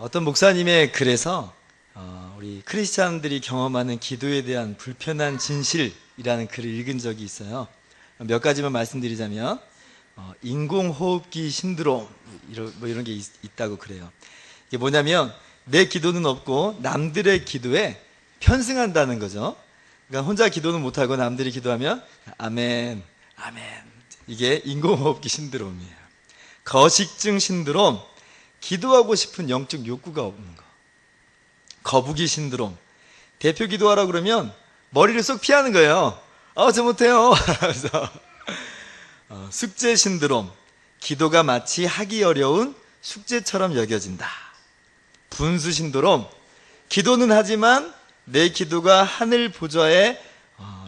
어떤 목사님의 글에서 우리 크리스찬들이 경험하는 기도에 대한 불편한 진실이라는 글을 읽은 적이 있어요. 몇 가지만 말씀드리자면 인공호흡기 신드롬 이런 게 있다고 그래요. 이게 뭐냐면 내 기도는 없고 남들의 기도에 편승한다는 거죠. 그러니까 혼자 기도는 못하고 남들이 기도하면 아멘, 아멘. 이게 인공호흡기 신드롬이에요. 거식증 신드롬, 기도하고 싶은 영적 욕구가 없는 거. 거북이 신드롬, 대표 기도하라 그러면 머리를 쏙 피하는 거예요. 저 못해요. 그래서 숙제 신드롬, 기도가 마치 하기 어려운 숙제처럼 여겨진다. 분수 신드롬, 기도는 하지만 내 기도가 하늘 보좌에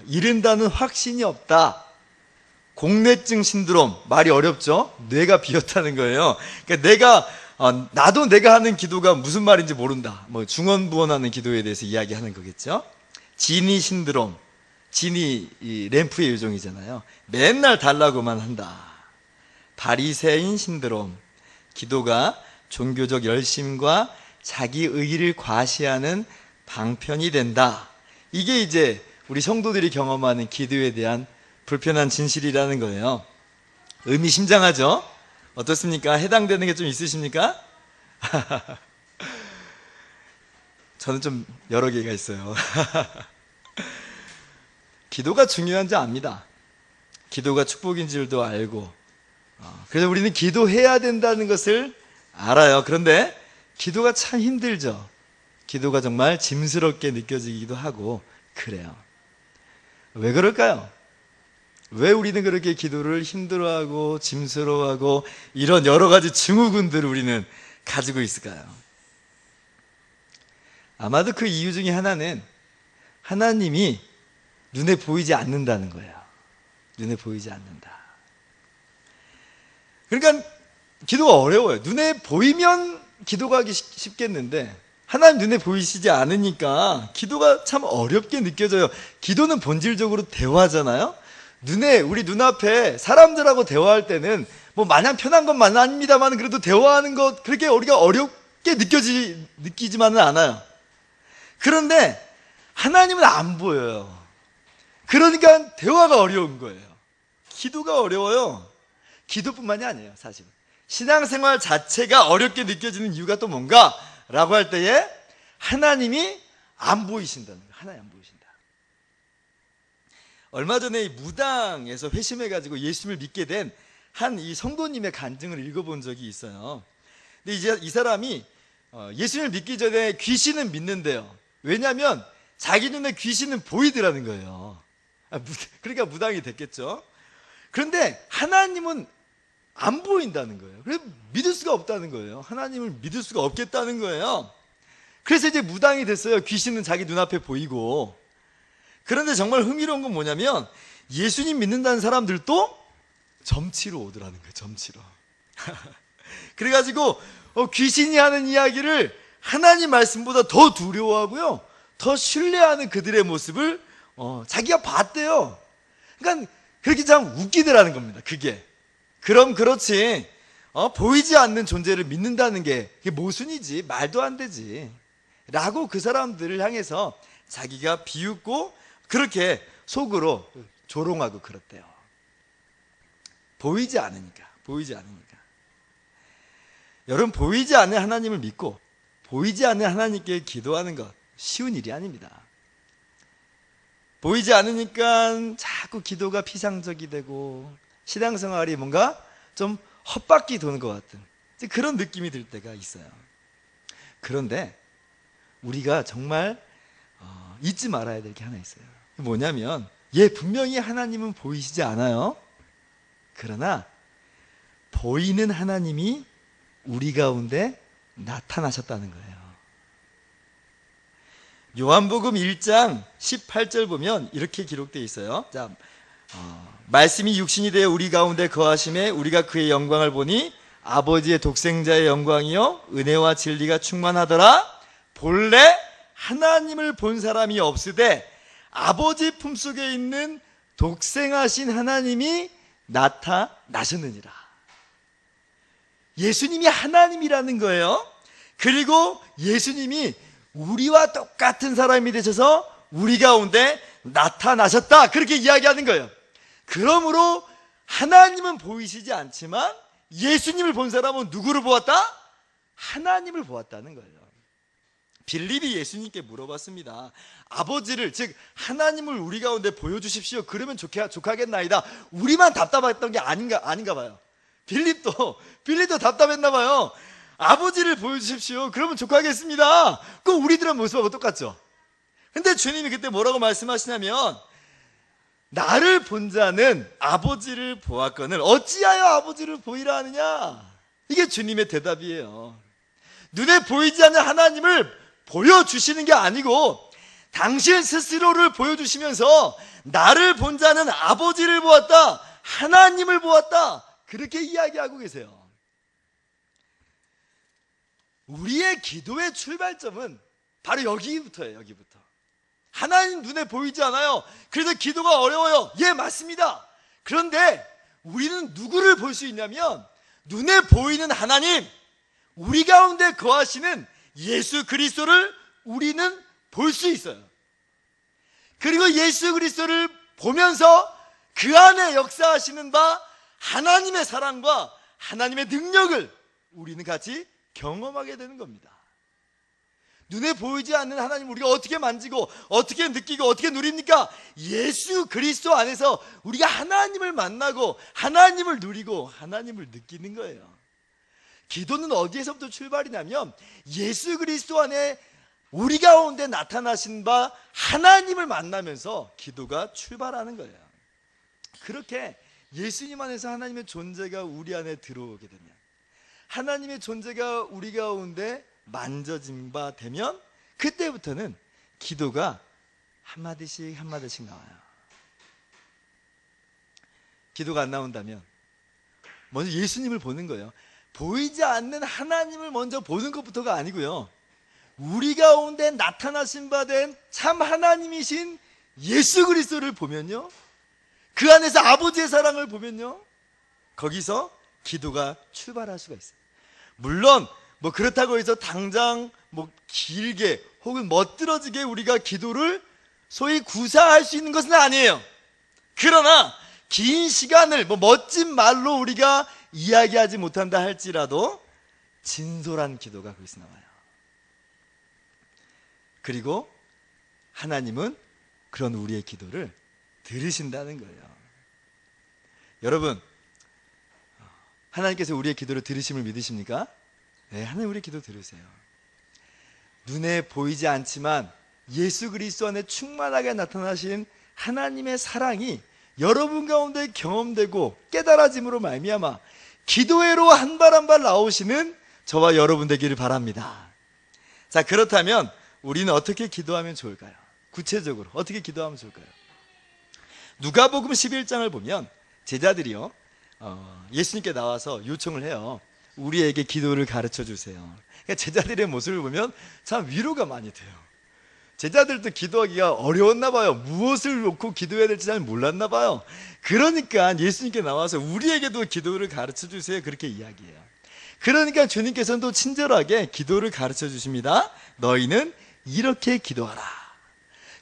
이른다는 확신이 없다. 공뇌증 신드롬, 말이 어렵죠? 뇌가 비었다는 거예요. 그러니까 나도 내가 하는 기도가 무슨 말인지 모른다. 중언부언하는 기도에 대해서 이야기하는 거겠죠? 지니 신드롬, 지니 램프의 요정이잖아요. 맨날 달라고만 한다. 바리새인 신드롬, 기도가 종교적 열심과 자기 의의를 과시하는 방편이 된다. 이게 이제 우리 성도들이 경험하는 기도에 대한 불편한 진실이라는 거예요. 의미심장하죠? 어떻습니까? 해당되는 게 좀 있으십니까? 저는 좀 여러 개가 있어요. 기도가 중요한지 압니다. 기도가 축복인 줄도 알고, 그래서 우리는 기도해야 된다는 것을 알아요. 그런데 기도가 참 힘들죠. 기도가 정말 짐스럽게 느껴지기도 하고 그래요. 왜 그럴까요? 왜 우리는 그렇게 기도를 힘들어하고 짐스러워하고 이런 여러 가지 증후군들을 우리는 가지고 있을까요? 아마도 그 이유 중에 하나는 하나님이 눈에 보이지 않는다는 거예요. 눈에 보이지 않는다. 그러니까 기도가 어려워요. 눈에 보이면 기도가 하기 쉽겠는데 하나님 눈에 보이시지 않으니까 기도가 참 어렵게 느껴져요. 기도는 본질적으로 대화잖아요. 우리 눈앞에 사람들하고 대화할 때는 마냥 편한 것만은 아닙니다만 그래도 대화하는 것 그렇게 우리가 어렵게 느끼지만은 않아요. 그런데 하나님은 안 보여요. 그러니까 대화가 어려운 거예요. 기도가 어려워요. 기도뿐만이 아니에요, 사실. 신앙생활 자체가 어렵게 느껴지는 이유가 또 뭔가? 라고 할 때에 하나님이 안 보이신다는 거예요. 하나님 안 보이신다. 얼마 전에 무당에서 회심해가지고 예수님을 믿게 된 한 이 성도님의 간증을 읽어본 적이 있어요. 근데 이제 이 사람이 예수님을 믿기 전에 귀신은 믿는데요. 왜냐하면 자기 눈에 귀신은 보이더라는 거예요. 그러니까 무당이 됐겠죠. 그런데 하나님은 안 보인다는 거예요. 그래서 믿을 수가 없다는 거예요. 하나님을 믿을 수가 없겠다는 거예요. 그래서 이제 무당이 됐어요. 귀신은 자기 눈앞에 보이고. 그런데 정말 흥미로운 건 뭐냐면 예수님 믿는다는 사람들도 점치러 오더라는 거예요. 점치러. 그래가지고 귀신이 하는 이야기를 하나님 말씀보다 더 두려워하고요, 더 신뢰하는 그들의 모습을 자기가 봤대요. 그러니까 그렇게 참 웃기더라는 겁니다. 그게. 그럼 그렇지, 보이지 않는 존재를 믿는다는 게 그게 모순이지, 말도 안 되지 라고 그 사람들을 향해서 자기가 비웃고 그렇게 속으로 조롱하고 그랬대요. 보이지 않으니까. 여러분, 보이지 않는 하나님을 믿고 보이지 않는 하나님께 기도하는 것 쉬운 일이 아닙니다. 보이지 않으니까 자꾸 기도가 피상적이 되고 신앙생활이 뭔가 좀 헛바퀴 도는 것 같은 그런 느낌이 들 때가 있어요. 그런데 우리가 정말 잊지 말아야 될 게 하나 있어요. 뭐냐면 분명히 하나님은 보이시지 않아요. 그러나 보이는 하나님이 우리 가운데 나타나셨다는 거예요. 요한복음 1장 18절 보면 이렇게 기록되어 있어요. 자, 말씀이 육신이 되어 우리 가운데 거하심에 우리가 그의 영광을 보니 아버지의 독생자의 영광이요 은혜와 진리가 충만하더라. 본래 하나님을 본 사람이 없으되 아버지 품속에 있는 독생하신 하나님이 나타나셨느니라. 예수님이 하나님이라는 거예요. 그리고 예수님이 우리와 똑같은 사람이 되셔서 우리 가운데 나타나셨다, 그렇게 이야기하는 거예요. 그러므로 하나님은 보이시지 않지만 예수님을 본 사람은 누구를 보았다? 하나님을 보았다는 거예요. 빌립이 예수님께 물어봤습니다. 아버지를, 즉 하나님을 우리 가운데 보여주십시오. 그러면 좋겠나이다. 우리만 답답했던 게 아닌가 봐요. 빌립도 답답했나 봐요. 아버지를 보여주십시오. 그러면 좋겠습니다. 그 우리들의 모습하고 똑같죠. 근데 주님이 그때 뭐라고 말씀하시냐면, 나를 본 자는 아버지를 보았거늘 어찌하여 아버지를 보이라 하느냐. 이게 주님의 대답이에요. 눈에 보이지 않는 하나님을 보여주시는 게 아니고 당신 스스로를 보여주시면서 나를 본 자는 아버지를 보았다, 하나님을 보았다, 그렇게 이야기하고 계세요. 우리의 기도의 출발점은 바로 여기부터예요. 여기부터. 하나님 눈에 보이지 않아요. 그래서 기도가 어려워요. 예, 맞습니다. 그런데 우리는 누구를 볼 수 있냐면, 눈에 보이는 하나님, 우리 가운데 거하시는 예수 그리스도를 우리는 볼 수 있어요. 그리고 예수 그리스도를 보면서 그 안에 역사하시는 바 하나님의 사랑과 하나님의 능력을 우리는 같이 경험하게 되는 겁니다. 눈에 보이지 않는 하나님 우리가 어떻게 만지고 어떻게 느끼고 어떻게 누립니까? 예수 그리스도 안에서 우리가 하나님을 만나고 하나님을 누리고 하나님을 느끼는 거예요. 기도는 어디에서부터 출발이냐면 예수 그리스도 안에 우리 가운데 나타나신 바 하나님을 만나면서 기도가 출발하는 거예요. 그렇게 예수님 안에서 하나님의 존재가 우리 안에 들어오게 되면, 하나님의 존재가 우리 가운데 만져진 바 되면, 그때부터는 기도가 한마디씩 한마디씩 나와요. 기도가 안 나온다면 먼저 예수님을 보는 거예요. 보이지 않는 하나님을 먼저 보는 것부터가 아니고요, 우리 가운데 나타나신 바 된 참 하나님이신 예수 그리스도를 보면요, 그 안에서 아버지의 사랑을 보면요, 거기서 기도가 출발할 수가 있어요. 물론 그렇다고 해서 당장 길게 혹은 멋들어지게 우리가 기도를 소위 구사할 수 있는 것은 아니에요. 그러나 긴 시간을 멋진 말로 우리가 이야기하지 못한다 할지라도 진솔한 기도가 거기서 나와요. 그리고 하나님은 그런 우리의 기도를 들으신다는 거예요. 여러분, 하나님께서 우리의 기도를 들으심을 믿으십니까? 네, 하나님 우리의 기도 들으세요. 눈에 보이지 않지만 예수 그리스도 안에 충만하게 나타나신 하나님의 사랑이 여러분 가운데 경험되고 깨달아짐으로 말미암아 기도회로 한 발 한 발 나오시는 저와 여러분 되기를 바랍니다. 자, 그렇다면 우리는 어떻게 기도하면 좋을까요? 구체적으로 어떻게 기도하면 좋을까요? 누가복음 11장을 보면 제자들이요, 예수님께 나와서 요청을 해요. 우리에게 기도를 가르쳐 주세요. 그러니까 제자들의 모습을 보면 참 위로가 많이 돼요. 제자들도 기도하기가 어려웠나 봐요. 무엇을 놓고 기도해야 될지 잘 몰랐나 봐요. 그러니까 예수님께 나와서 우리에게도 기도를 가르쳐 주세요, 그렇게 이야기해요. 그러니까 주님께서는 또 친절하게 기도를 가르쳐 주십니다. 너희는 이렇게 기도하라.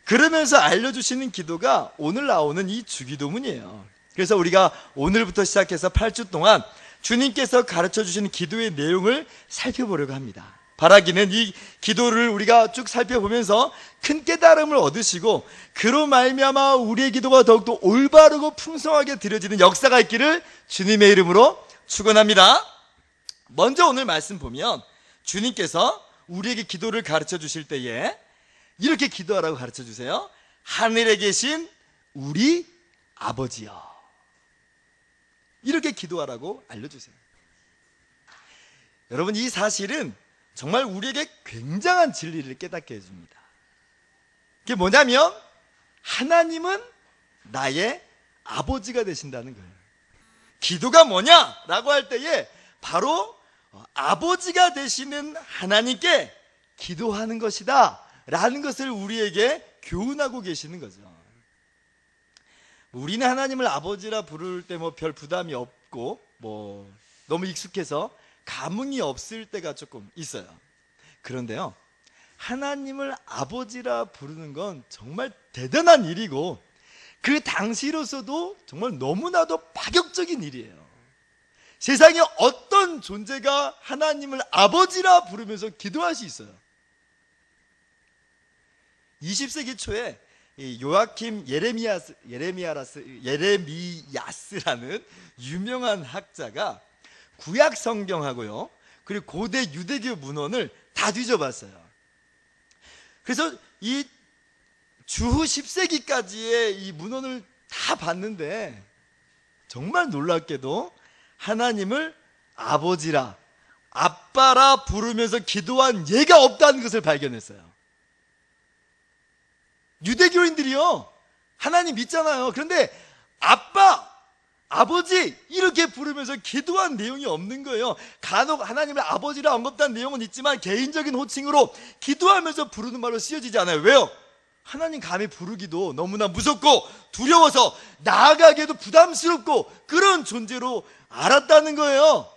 그러면서 알려주시는 기도가 오늘 나오는 이 주기도문이에요. 그래서 우리가 오늘부터 시작해서 8주 동안 주님께서 가르쳐 주시는 기도의 내용을 살펴보려고 합니다. 바라기는 이 기도를 우리가 쭉 살펴보면서 큰 깨달음을 얻으시고 그로 말미암아 우리의 기도가 더욱더 올바르고 풍성하게 드려지는 역사가 있기를 주님의 이름으로 축원합니다. 먼저 오늘 말씀 보면 주님께서 우리에게 기도를 가르쳐 주실 때에 이렇게 기도하라고 가르쳐 주세요. 하늘에 계신 우리 아버지여. 이렇게 기도하라고 알려주세요. 여러분, 이 사실은 정말 우리에게 굉장한 진리를 깨닫게 해줍니다. 그게 뭐냐면 하나님은 나의 아버지가 되신다는 거예요. 기도가 뭐냐라고 할 때에 바로 아버지가 되시는 하나님께 기도하는 것이다 라는 것을 우리에게 교훈하고 계시는 거죠. 우리는 하나님을 아버지라 부를 때 별 부담이 없고 너무 익숙해서 감흥이 없을 때가 조금 있어요. 그런데요, 하나님을 아버지라 부르는 건 정말 대단한 일이고 그 당시로서도 정말 너무나도 파격적인 일이에요. 세상에 어떤 존재가 하나님을 아버지라 부르면서 기도할 수 있어요? 20세기 초에 요아킴 예레미야스라는 유명한 학자가 구약 성경하고요, 그리고 고대 유대교 문헌을 다 뒤져봤어요. 그래서 이 주후 10세기까지의 이 문헌을 다 봤는데 정말 놀랍게도 하나님을 아버지라, 아빠라 부르면서 기도한 예가 없다는 것을 발견했어요. 유대교인들이요, 하나님 믿잖아요. 그런데 아빠, 아버지 이렇게 부르면서 기도한 내용이 없는 거예요. 간혹 하나님을 아버지라 언급한 내용은 있지만 개인적인 호칭으로 기도하면서 부르는 말로 쓰여지지 않아요. 왜요? 하나님 감히 부르기도 너무나 무섭고 두려워서 나아가기에도 부담스럽고 그런 존재로 알았다는 거예요.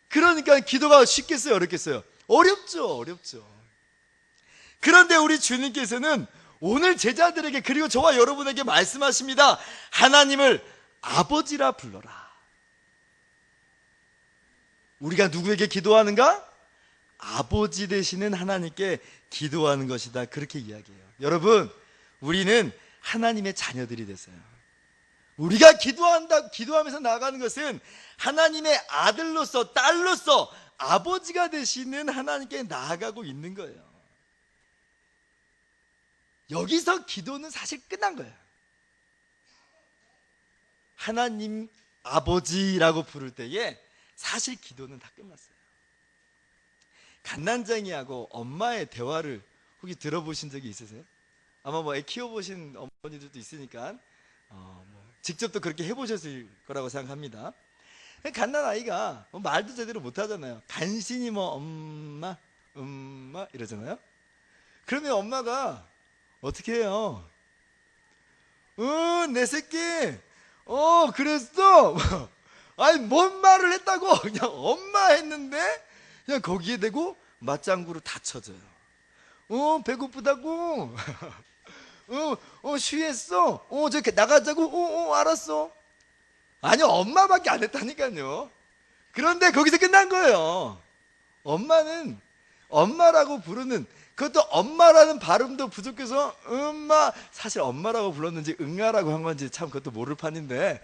그러니까 기도가 쉽겠어요, 어렵겠어요? 어렵죠. 그런데 우리 주님께서는 오늘 제자들에게, 그리고 저와 여러분에게 말씀하십니다. 하나님을 아버지라 불러라. 우리가 누구에게 기도하는가? 아버지 되시는 하나님께 기도하는 것이다, 그렇게 이야기해요. 여러분, 우리는 하나님의 자녀들이 됐어요. 우리가 기도하면서 나아가는 것은 하나님의 아들로서, 딸로서 아버지가 되시는 하나님께 나아가고 있는 거예요. 여기서 기도는 사실 끝난 거예요. 하나님 아버지라고 부를 때에 사실 기도는 다 끝났어요. 갓난쟁이하고 엄마의 대화를 혹시 들어보신 적이 있으세요? 아마 애 키워보신 어머니들도 있으니까 직접 또 그렇게 해보셨을 거라고 생각합니다. 갓난아이가 말도 제대로 못하잖아요. 간신히 엄마 이러잖아요. 그러면 엄마가 어떻게 해요? 내 새끼 그랬어? 아니 뭔 말을 했다고? 그냥 엄마 했는데 그냥 거기에 대고 맞장구로 다 쳐져요. 배고프다고? 쉬했어? 저기 나가자고? 알았어. 아니, 엄마밖에 안 했다니까요. 그런데 거기서 끝난 거예요. 엄마는 엄마라고 부르는, 그것도 엄마라는 발음도 부족해서 사실 엄마라고 불렀는지 응아라고 한 건지 참 그것도 모를 판인데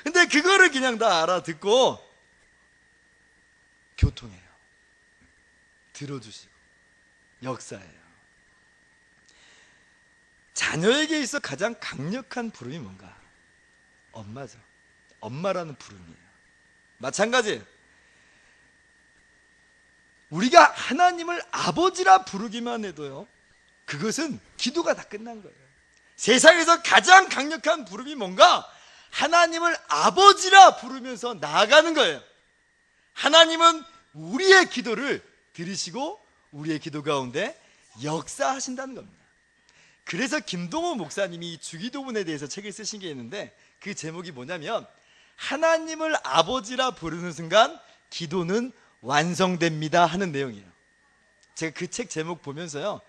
근데 그거를 그냥 다 알아듣고 교통해요. 들어주시고 역사예요. 자녀에게 있어 가장 강력한 부름이 뭔가? 엄마죠. 엄마라는 부름이에요. 마찬가지, 우리가 하나님을 아버지라 부르기만 해도요, 그것은 기도가 다 끝난 거예요. 세상에서 가장 강력한 부름이 뭔가? 하나님을 아버지라 부르면서 나아가는 거예요. 하나님은 우리의 기도를 들으시고 우리의 기도 가운데 역사하신다는 겁니다. 그래서 김동호 목사님이 주기도문에 대해서 책을 쓰신 게 있는데 그 제목이 뭐냐면 하나님을 아버지라 부르는 순간 기도는 완성됩니다 하는 내용이에요. 제가 그 책 제목 보면서요,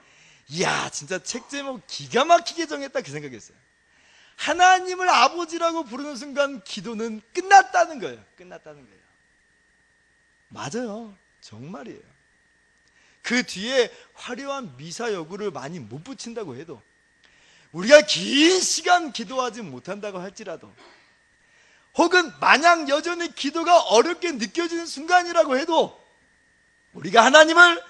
이야 진짜 책 제목 기가 막히게 정했다 그 생각했어요. 하나님을 아버지라고 부르는 순간 기도는 끝났다는 거예요. 끝났다는 거예요. 맞아요. 정말이에요. 그 뒤에 화려한 미사 여구를 많이 못 붙인다고 해도, 우리가 긴 시간 기도하지 못한다고 할지라도, 혹은 마냥 여전히 기도가 어렵게 느껴지는 순간이라고 해도 우리가 하나님을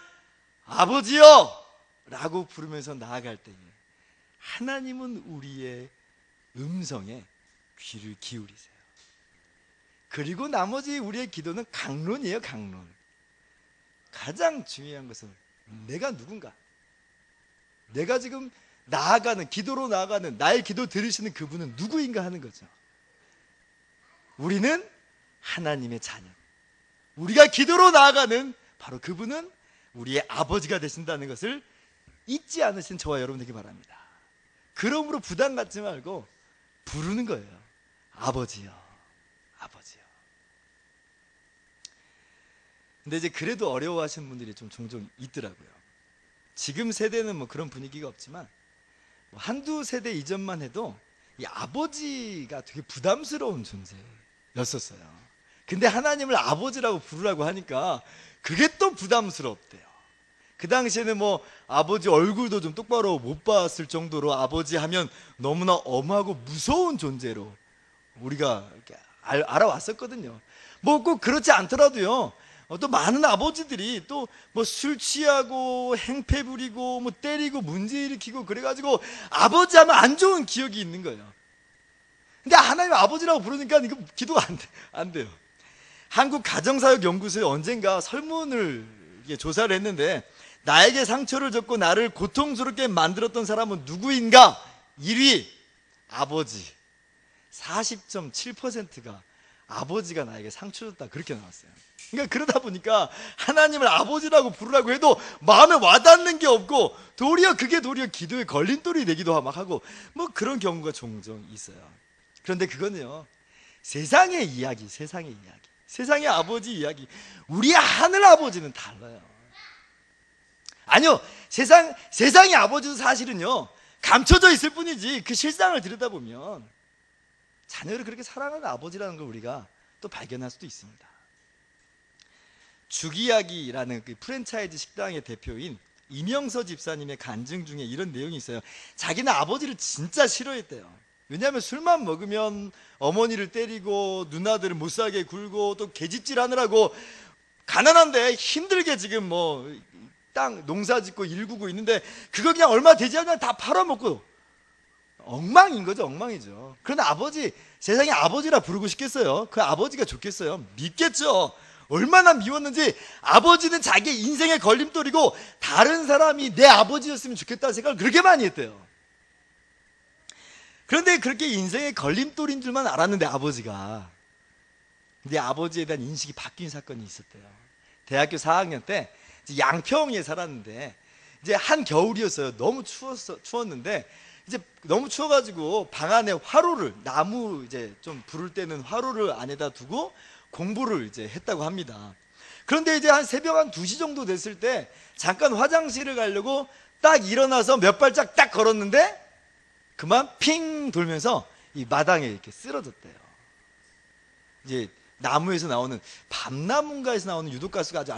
아버지여 라고 부르면서 나아갈 때에 하나님은 우리의 음성에 귀를 기울이세요. 그리고 나머지 우리의 기도는 강론이에요. 강론. 가장 중요한 것은 내가 누군가, 내가 지금 나아가는, 기도로 나아가는, 나의 기도 들으시는 그분은 누구인가 하는 거죠. 우리는 하나님의 자녀, 우리가 기도로 나아가는 바로 그분은 우리의 아버지가 되신다는 것을 잊지 않으신 저와 여러분 되기 바랍니다. 그러므로 부담 갖지 말고 부르는 거예요. 아버지요, 아버지요. 근데 이제 그래도 어려워하시는 분들이 좀 종종 있더라고요. 지금 세대는 뭐 그런 분위기가 없지만 뭐 한두 세대 이전만 해도 이 아버지가 되게 부담스러운 존재였었어요. 근데 하나님을 아버지라고 부르라고 하니까 그게 또 부담스럽대요. 그 당시에는 뭐 아버지 얼굴도 좀 똑바로 못 봤을 정도로 아버지 하면 너무나 엄하고 무서운 존재로 우리가 이렇게 알아왔었거든요. 뭐 꼭 그렇지 않더라도요, 또 많은 아버지들이 또 뭐 술 취하고 행패 부리고 뭐 때리고 문제 일으키고 그래가지고 아버지 하면 안 좋은 기억이 있는 거예요. 근데 하나님 아버지라고 부르니까 이거 기도가 안 돼요. 한국 가정사역연구소에 언젠가 설문을 조사를 했는데, 나에게 상처를 줬고 나를 고통스럽게 만들었던 사람은 누구인가? 1위 아버지. 40.7%가 아버지가 나에게 상처 줬다, 그렇게 나왔어요. 그러니까 그러다 보니까 하나님을 아버지라고 부르라고 해도 마음에 와닿는 게 없고, 도리어 기도의 걸림돌이 되기도 막 하고 뭐 그런 경우가 종종 있어요. 그런데 그거는요, 세상의 이야기. 세상의 아버지 이야기. 우리 하늘 아버지는 달라요. 아니요, 세상의 아버지도 사실은요, 감춰져 있을 뿐이지 그 실상을 들여다보면 자녀를 그렇게 사랑하는 아버지라는 걸 우리가 또 발견할 수도 있습니다. 죽이야기라는 그 프랜차이즈 식당의 대표인 이명서 집사님의 간증 중에 이런 내용이 있어요. 자기는 아버지를 진짜 싫어했대요. 왜냐하면 술만 먹으면 어머니를 때리고 누나들을 못살게 굴고 또 계집질 하느라고 가난한데 힘들게 지금 뭐 땅 농사 짓고 일구고 있는데 그거 그냥 얼마 되지 않으면 다 팔아먹고 엉망인 거죠. 엉망이죠. 그런데 아버지, 세상에 아버지라 부르고 싶겠어요? 그 아버지가 좋겠어요? 믿겠죠. 얼마나 미웠는지 아버지는 자기의 인생의 걸림돌이고 다른 사람이 내 아버지였으면 좋겠다는 생각을 그렇게 많이 했대요. 그런데 그렇게 인생의 걸림돌인 줄만 알았는데 아버지가, 근데 아버지에 대한 인식이 바뀐 사건이 있었대요. 대학교 4학년 때 양평에 살았는데 이제 한 겨울이었어요. 너무 추웠는데 이제 너무 추워가지고 방 안에 화로를, 나무 이제 좀 부를 때는 화로를 안에다 두고 공부를 이제 했다고 합니다. 그런데 이제 한 새벽 한 2시 정도 됐을 때 잠깐 화장실을 가려고 딱 일어나서 몇 발짝 딱 걸었는데 그만 핑 돌면서 이 마당에 이렇게 쓰러졌대요. 이제 나무에서 나오는, 밤나무인가에서 나오는 유독가스가 아주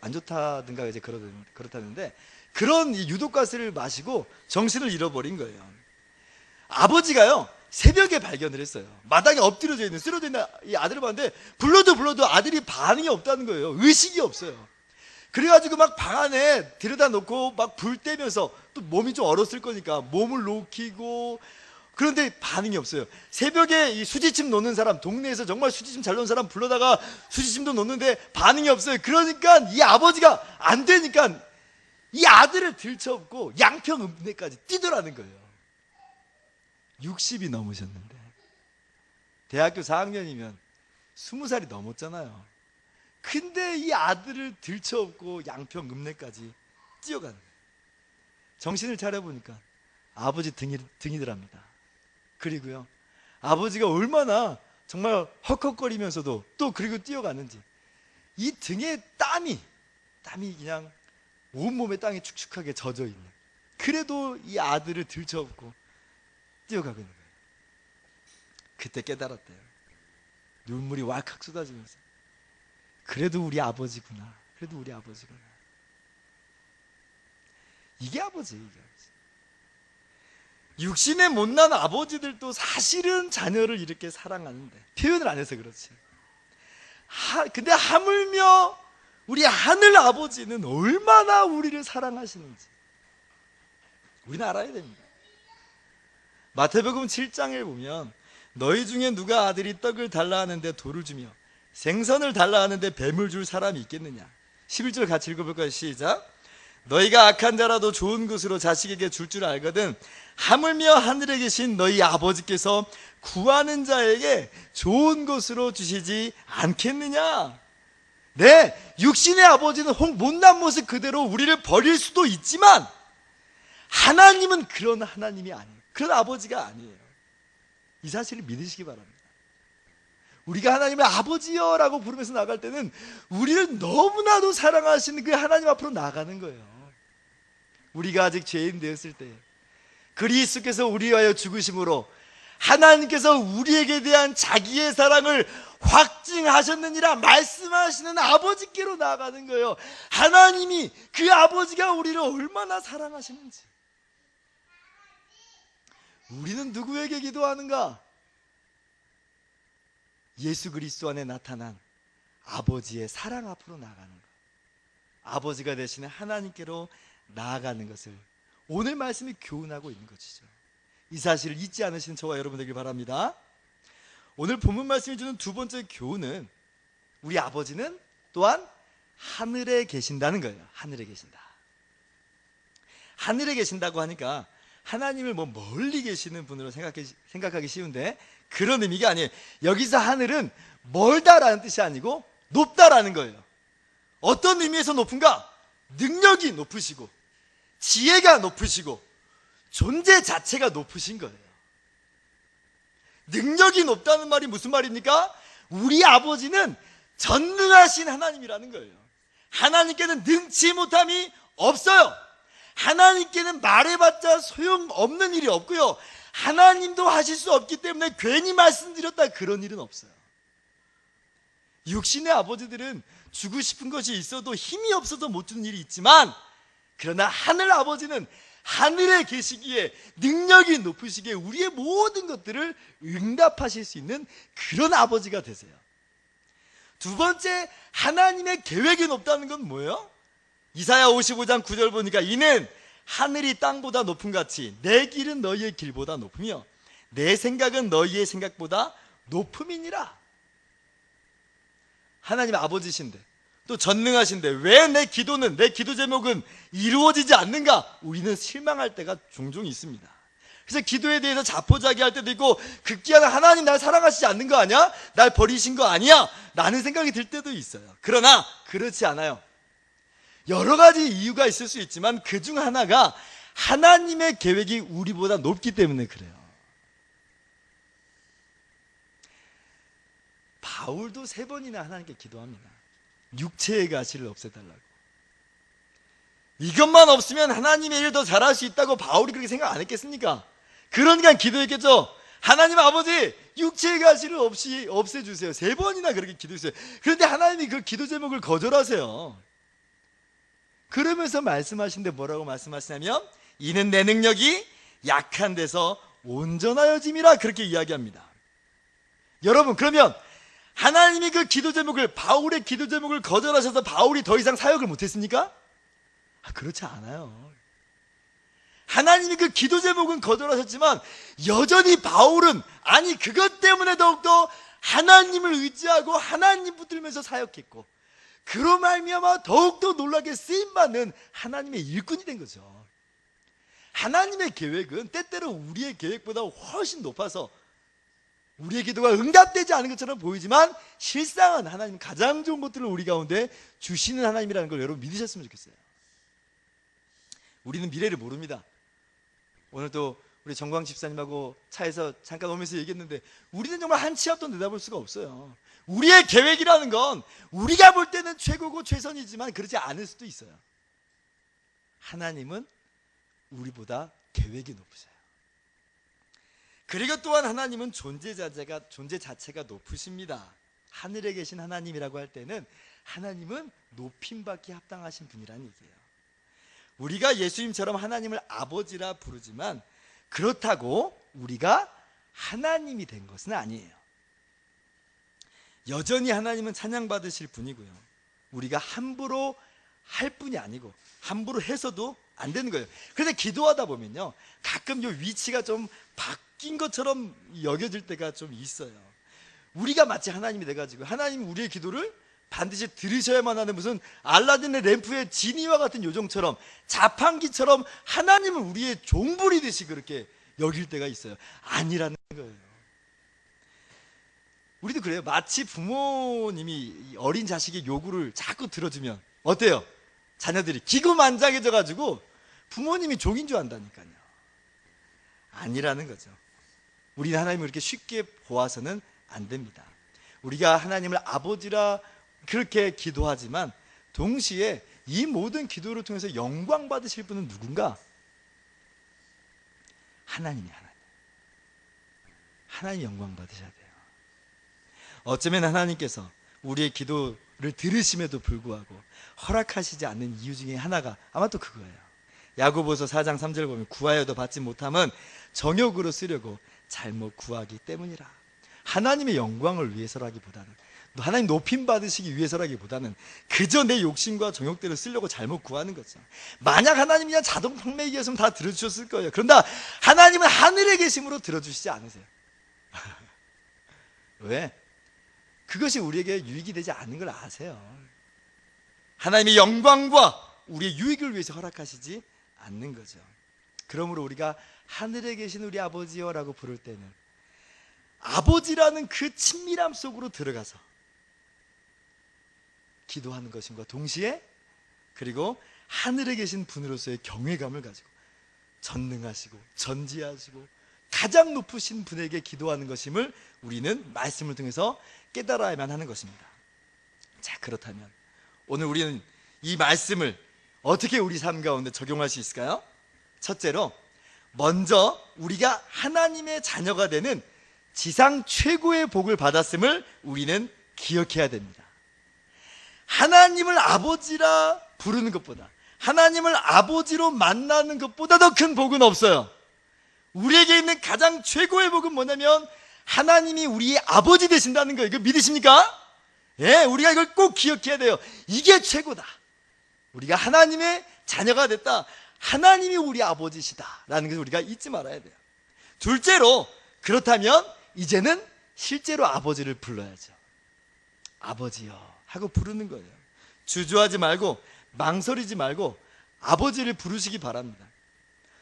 안 좋다든가 이제 그렇다는데, 그런 이 유독가스를 마시고 정신을 잃어버린 거예요. 아버지가요, 새벽에 발견을 했어요. 마당에 엎드려져 있는, 쓰러져 있는 이 아들을 봤는데 불러도 아들이 반응이 없다는 거예요. 의식이 없어요. 그래가지고 막 방 안에 들여다 놓고 막 불 떼면서, 또 몸이 좀 얼었을 거니까 몸을 녹이고, 그런데 반응이 없어요. 새벽에 이 수지침 놓는 사람, 동네에서 정말 수지침 잘 놓는 사람 불러다가 수지침도 놓는데 반응이 없어요. 그러니까 이 아버지가 안 되니까 이 아들을 들쳐업고 양평읍내까지 뛰더라는 거예요. 60이 넘으셨는데, 대학교 4학년이면 20살이 넘었잖아요. 근데 이 아들을 들쳐업고 양평읍내까지 뛰어가는 거예요. 정신을 차려보니까 아버지 등이더랍니다. 그리고요, 아버지가 얼마나 정말 헉헉거리면서도 또 그리고 뛰어가는지, 이 등에 땀이 그냥 온몸에 땀이 축축하게 젖어 있는, 그래도 이 아들을 들쳐업고 뛰어가고 있는 거예요. 그때 깨달았대요. 눈물이 왈칵 쏟아지면서, 그래도 우리 아버지구나. 이게 아버지예요. 육신의 못난 아버지들도 사실은 자녀를 이렇게 사랑하는데 표현을 안 해서 그렇지. 근데 하물며 우리 하늘 아버지는 얼마나 우리를 사랑하시는지 우리는 알아야 됩니다. 마태복음 7장을 보면, 너희 중에 누가 아들이 떡을 달라 하는데 돌을 주며 생선을 달라 하는데 뱀을 줄 사람이 있겠느냐. 11절 같이 읽어볼까요? 시작. 너희가 악한 자라도 좋은 것으로 자식에게 줄 알거든 하물며 하늘에 계신 너희 아버지께서 구하는 자에게 좋은 것으로 주시지 않겠느냐. 네, 육신의 아버지는 못난 모습 그대로 우리를 버릴 수도 있지만 하나님은 그런 하나님이 아니에요. 그런 아버지가 아니에요. 이 사실을 믿으시기 바랍니다. 우리가 하나님의 아버지여 라고 부르면서 나갈 때는 우리를 너무나도 사랑하시는 그 하나님 앞으로 나가는 거예요. 우리가 아직 죄인 되었을 때 그리스도께서 우리 위하여 죽으심으로 하나님께서 우리에게 대한 자기의 사랑을 확증하셨느니라 말씀하시는 아버지께로 나아가는 거예요. 하나님이, 그 아버지가 우리를 얼마나 사랑하시는지. 우리는 누구에게 기도하는가? 예수 그리스도 안에 나타난 아버지의 사랑 앞으로 나아가는 것, 아버지가 되시는 하나님께로 나아가는 것을 오늘 말씀이 교훈하고 있는 것이죠. 이 사실을 잊지 않으시는 저와 여러분 되길 바랍니다. 오늘 본문 말씀이 주는 두 번째 교훈은 우리 아버지는 또한 하늘에 계신다는 거예요. 하늘에 계신다. 하늘에 계신다고 하니까 하나님을 멀리 계시는 분으로 생각하기 쉬운데 그런 의미가 아니에요. 여기서 하늘은 멀다라는 뜻이 아니고 높다라는 거예요. 어떤 의미에서 높은가? 능력이 높으시고 지혜가 높으시고 존재 자체가 높으신 거예요. 능력이 높다는 말이 무슨 말입니까? 우리 아버지는 전능하신 하나님이라는 거예요. 하나님께는 능치 못함이 없어요. 하나님께는 말해봤자 소용없는 일이 없고요, 하나님도 하실 수 없기 때문에 괜히 말씀드렸다 그런 일은 없어요. 육신의 아버지들은 주고 싶은 것이 있어도 힘이 없어서 못 주는 일이 있지만, 그러나 하늘 아버지는 하늘에 계시기에 능력이 높으시기에 우리의 모든 것들을 응답하실 수 있는 그런 아버지가 되세요. 두 번째, 하나님의 계획이 높다는 건 뭐예요? 이사야 55장 9절 보니까 이는 하늘이 땅보다 높음 같이 내 길은 너희의 길보다 높으며 내 생각은 너희의 생각보다 높음이니라. 하나님 아버지신데 또 전능하신데 왜 내 기도는, 내 기도 제목은 이루어지지 않는가? 우리는 실망할 때가 종종 있습니다. 그래서 기도에 대해서 자포자기할 때도 있고, 극기야 하나님 날 사랑하시지 않는 거 아니야? 날 버리신 거 아니야? 라는 생각이 들 때도 있어요. 그러나 그렇지 않아요. 여러 가지 이유가 있을 수 있지만 그 중 하나가 하나님의 계획이 우리보다 높기 때문에 그래요. 바울도 3번이나 하나님께 기도합니다. 육체의 가시를 없애달라고. 이것만 없으면 하나님의 일을 더 잘할 수 있다고 바울이 그렇게 생각 안 했겠습니까? 그러니까 기도했겠죠. 하나님 아버지, 육체의 가시를 없애주세요. 3번이나 그렇게 기도했어요. 그런데 하나님이 그 기도 제목을 거절하세요. 그러면서 말씀하신데 뭐라고 말씀하시냐면 이는 내 능력이 약한 데서 온전하여짐이라 그렇게 이야기합니다. 여러분, 그러면 하나님이 그 기도 제목을, 바울의 기도 제목을 거절하셔서 바울이 더 이상 사역을 못했습니까? 그렇지 않아요. 하나님이 그 기도 제목은 거절하셨지만 여전히 바울은, 아니 그것 때문에 더욱더 하나님을 의지하고 하나님 붙들면서 사역했고, 그로 말미암아 더욱더 놀라게 쓰임받는 하나님의 일꾼이 된 거죠. 하나님의 계획은 때때로 우리의 계획보다 훨씬 높아서 우리의 기도가 응답되지 않은 것처럼 보이지만 실상은 하나님 가장 좋은 것들을 우리 가운데 주시는 하나님이라는 걸 여러분 믿으셨으면 좋겠어요. 우리는 미래를 모릅니다. 오늘 또 우리 정광 집사님하고 차에서 잠깐 오면서 얘기했는데 우리는 정말 한 치 앞도 내다볼 수가 없어요. 우리의 계획이라는 건 우리가 볼 때는 최고고 최선이지만 그렇지 않을 수도 있어요. 하나님은 우리보다 계획이 높으셔요. 그리고 또한 하나님은 존재 자체가 높으십니다. 하늘에 계신 하나님이라고 할 때는 하나님은 높임받기 합당하신 분이라는 얘기예요. 우리가 예수님처럼 하나님을 아버지라 부르지만 그렇다고 우리가 하나님이 된 것은 아니에요. 여전히 하나님은 찬양받으실 분이고요, 우리가 함부로 할 뿐이 아니고 함부로 해서도 안 되는 거예요. 그런데 기도하다 보면요, 가끔 이 위치가 좀 바뀐 것처럼 여겨질 때가 좀 있어요. 우리가 마치 하나님이 돼가지고 하나님 우리의 기도를 반드시 들으셔야만 하는 무슨 알라딘의 램프의 지니와 같은 요정처럼, 자판기처럼 하나님은 우리의 종부리듯이 그렇게 여길 때가 있어요. 아니라는 거예요. 우리도 그래요. 마치 부모님이 어린 자식의 요구를 자꾸 들어주면 어때요? 자녀들이 기고만장해져가지고 부모님이 종인 줄 안다니까요. 아니라는 거죠. 우리는 하나님을 그렇게 쉽게 보아서는 안 됩니다. 우리가 하나님을 아버지라 그렇게 기도하지만 동시에 이 모든 기도를 통해서 영광 받으실 분은 누군가? 하나님이 하나님 영광 받으셔야 돼요. 어쩌면 하나님께서 우리의 기도를 들으심에도 불구하고 허락하시지 않는 이유 중에 하나가 아마 또 그거예요. 야고보서 4장 3절 보면 구하여도 받지 못함은 정욕으로 쓰려고 잘못 구하기 때문이라. 하나님의 영광을 위해서라기보다는, 하나님 높임 받으시기 위해서라기보다는 그저 내 욕심과 정욕대로 쓰려고 잘못 구하는 거죠. 만약 하나님이 그냥 자동 판매기였으면 다 들어주셨을 거예요. 그런데 하나님은 하늘에 계심으로 들어주시지 않으세요. 왜? 그것이 우리에게 유익이 되지 않는 걸 아세요. 하나님의 영광과 우리의 유익을 위해서 허락하시지 않는 거죠. 그러므로 우리가 하늘에 계신 우리 아버지여 라고 부를 때는 아버지라는 그 친밀함 속으로 들어가서 기도하는 것임과 동시에, 그리고 하늘에 계신 분으로서의 경외감을 가지고 전능하시고 전지하시고 가장 높으신 분에게 기도하는 것임을 우리는 말씀을 통해서 깨달아야만 하는 것입니다. 자, 그렇다면 오늘 우리는 이 말씀을 어떻게 우리 삶 가운데 적용할 수 있을까요? 첫째로, 먼저 우리가 하나님의 자녀가 되는 지상 최고의 복을 받았음을 우리는 기억해야 됩니다. 하나님을 아버지라 부르는 것보다, 하나님을 아버지로 만나는 것보다 더 큰 복은 없어요. 우리에게 있는 가장 최고의 복은 뭐냐면 하나님이 우리의 아버지 되신다는 거예요. 이거 믿으십니까? 예, 우리가 이걸 꼭 기억해야 돼요. 이게 최고다. 우리가 하나님의 자녀가 됐다. 하나님이 우리 아버지시다라는 것을 우리가 잊지 말아야 돼요. 둘째로, 그렇다면 이제는 실제로 아버지를 불러야죠. 아버지요 하고 부르는 거예요. 주저하지 말고 망설이지 말고 아버지를 부르시기 바랍니다.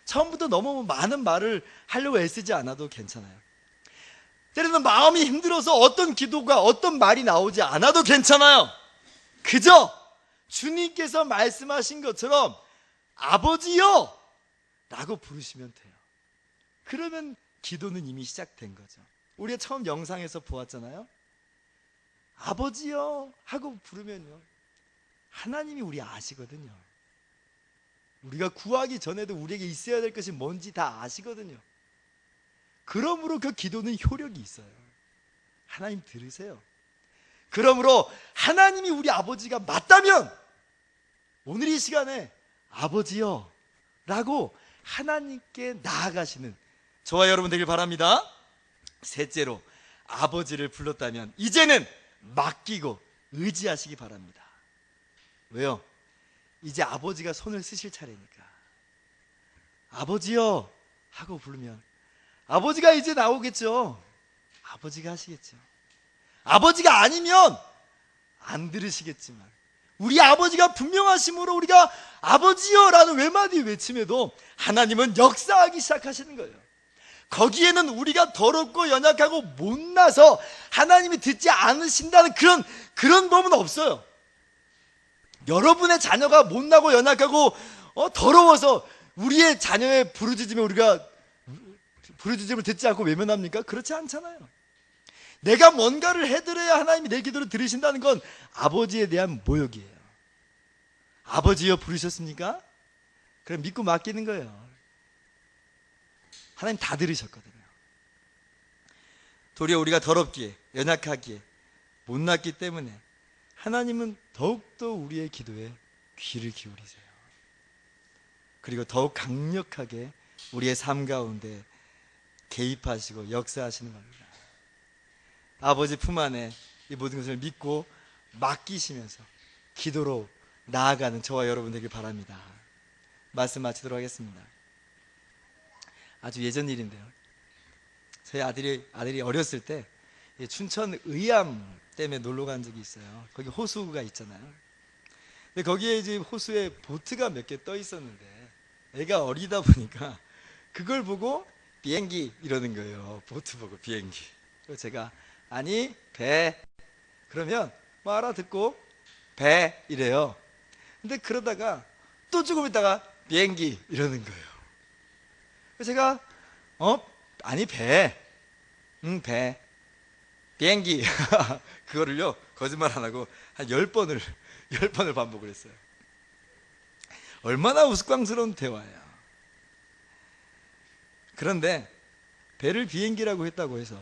처음부터 너무 많은 말을 하려고 애쓰지 않아도 괜찮아요. 때로는 마음이 힘들어서 어떤 기도가, 어떤 말이 나오지 않아도 괜찮아요. 그저 주님께서 말씀하신 것처럼 아버지요 라고 부르시면 돼요. 그러면 기도는 이미 시작된 거죠. 우리가 처음 영상에서 보았잖아요. 아버지요 하고 부르면요, 하나님이 우리 아시거든요. 우리가 구하기 전에도 우리에게 있어야 될 것이 뭔지 다 아시거든요. 그러므로 그 기도는 효력이 있어요. 하나님 들으세요. 그러므로 하나님이 우리 아버지가 맞다면 오늘 이 시간에 아버지요 라고 하나님께 나아가시는 저와 여러분 되길 바랍니다. 셋째로, 아버지를 불렀다면 이제는 맡기고 의지하시기 바랍니다. 왜요? 이제 아버지가 손을 쓰실 차례니까. 아버지요 하고 부르면 아버지가 이제 나오겠죠. 아버지가 하시겠죠. 아버지가 아니면 안 들으시겠지만 우리 아버지가 분명하심으로 우리가 아버지요 라는 외마디 외침에도 하나님은 역사하기 시작하시는 거예요. 거기에는 우리가 더럽고 연약하고 못나서 하나님이 듣지 않으신다는 그런 법은 없어요. 여러분의 자녀가 못나고 연약하고 더러워서 우리의 자녀의 부르짖음에 우리가 부르짖음을 듣지 않고 외면합니까? 그렇지 않잖아요. 내가 뭔가를 해드려야 하나님이 내 기도를 들으신다는 건 아버지에 대한 모욕이에요. 아버지여 부르셨습니까? 그럼 믿고 맡기는 거예요. 하나님 다 들으셨거든요. 도리어 우리가 더럽기에, 연약하기에, 못났기 때문에 하나님은 더욱더 우리의 기도에 귀를 기울이세요. 그리고 더욱 강력하게 우리의 삶 가운데 개입하시고 역사하시는 겁니다. 아버지 품 안에 이 모든 것을 믿고 맡기시면서 기도로 나아가는 저와 여러분 되길 바랍니다. 말씀 마치도록 하겠습니다. 아주 예전 일인데요. 저희 아들이 어렸을 때 춘천 의암 댐에 놀러 간 적이 있어요. 거기 호수가 있잖아요. 근데 거기에 이제 호수에 보트가 몇 개 떠 있었는데 애가 어리다 보니까 그걸 보고 비행기 이러는 거예요. 보트 보고 비행기. 그래서 제가 아니 배, 그러면 뭐 알아듣고 배 이래요. 근데 그러다가 또 조금 있다가 비행기 이러는 거예요. 그래서 제가 아니 배, 배, 비행기 그거를요 거짓말 안 하고 한 10번을 반복을 했어요. 얼마나 우스꽝스러운 대화예요. 그런데 배를 비행기라고 했다고 해서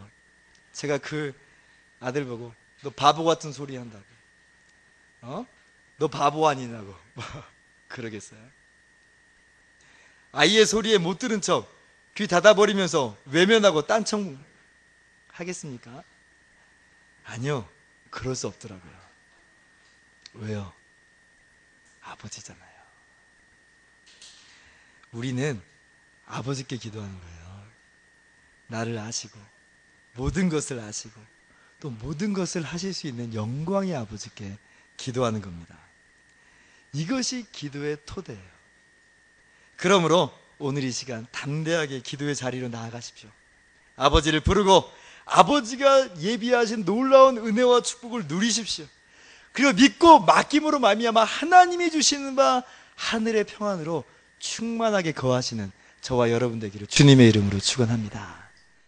제가 그 아들 보고 너 바보 같은 소리 한다고, 너 바보 아니냐고 그러겠어요? 아이의 소리에 못 들은 척 귀 닫아버리면서 외면하고 딴청 하겠습니까? 아니요, 그럴 수 없더라고요. 왜요? 아버지잖아요. 우리는 아버지께 기도하는 거예요. 나를 아시고 모든 것을 아시고 또 모든 것을 하실 수 있는 영광의 아버지께 기도하는 겁니다. 이것이 기도의 토대예요. 그러므로 오늘 이 시간 담대하게 기도의 자리로 나아가십시오. 아버지를 부르고 아버지가 예비하신 놀라운 은혜와 축복을 누리십시오. 그리고 믿고 맡김으로 말미암아 하나님이 주시는 바 하늘의 평안으로 충만하게 거하시는 저와 여러분 되기를 주님의 이름으로 축원합니다.